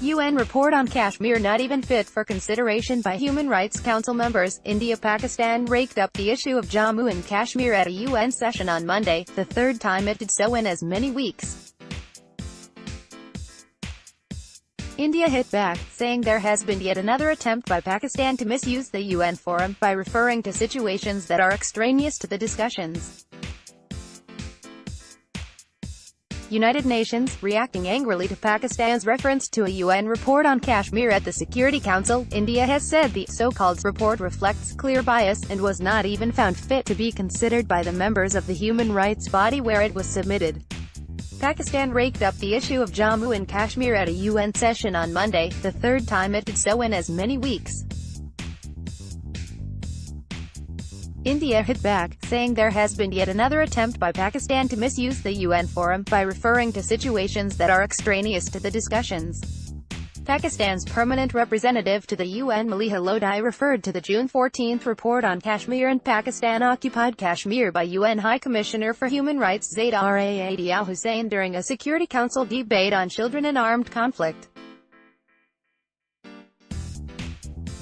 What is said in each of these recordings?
UN report on Kashmir not even fit for consideration by Human Rights Council members. Pakistan raked up the issue of Jammu and Kashmir at a UN session on Monday, the third time it did so in as many weeks. India hit back, saying there has been yet another attempt by Pakistan to misuse the UN forum, by referring to situations that are extraneous to the discussions. United Nations, reacting angrily to Pakistan's reference to a UN report on Kashmir at the Security Council, India has said the so-called report reflects clear bias, and was not even found fit to be considered by the members of the human rights body where it was submitted. Pakistan raked up the issue of Jammu and Kashmir at a UN session on Monday, the third time it did so in as many weeks. India hit back, saying there has been yet another attempt by Pakistan to misuse the UN forum, by referring to situations that are extraneous to the discussions. Pakistan's permanent representative to the UN Maliha Lodhi referred to the June 14 report on Kashmir and Pakistan-occupied Kashmir by UN High Commissioner for Human Rights Zaid Raad Al Hussein during a Security Council debate on children in armed conflict.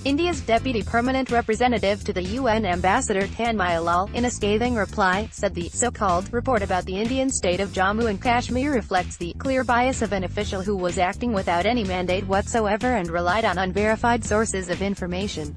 India's deputy permanent representative to the UN ambassador Tanmay Lal, in a scathing reply, said the so-called report about the Indian state of Jammu and Kashmir reflects the clear bias of an official who was acting without any mandate whatsoever and relied on unverified sources of information.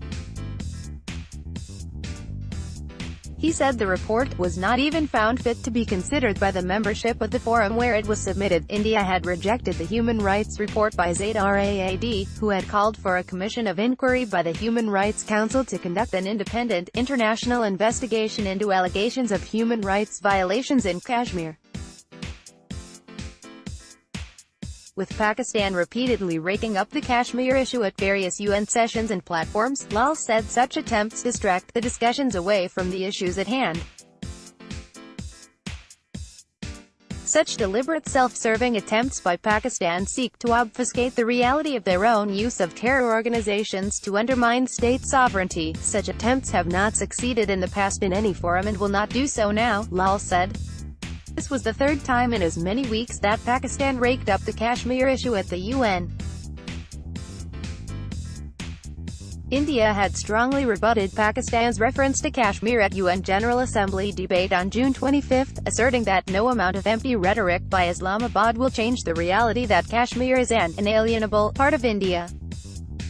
He said the report was not even found fit to be considered by the membership of the forum where it was submitted. India had rejected the human rights report by Zaid Raad, who had called for a commission of inquiry by the Human Rights Council to conduct an independent, international investigation into allegations of human rights violations in Kashmir. With Pakistan repeatedly raking up the Kashmir issue at various UN sessions and platforms, Lal said such attempts distract the discussions away from the issues at hand. Such deliberate self-serving attempts by Pakistan seek to obfuscate the reality of their own use of terror organizations to undermine state sovereignty. Such attempts have not succeeded in the past in any forum and will not do so now, Lal said. This was the third time in as many weeks that Pakistan raked up the Kashmir issue at the UN. India had strongly rebutted Pakistan's reference to Kashmir at UN General Assembly debate on June 25, asserting that no amount of empty rhetoric by Islamabad will change the reality that Kashmir is an inalienable part of India.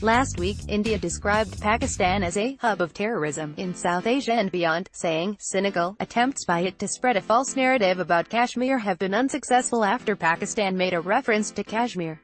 Last week, India described Pakistan as a hub of terrorism in South Asia and beyond, saying, cynical attempts by it to spread a false narrative about Kashmir have been unsuccessful after Pakistan made a reference to Kashmir.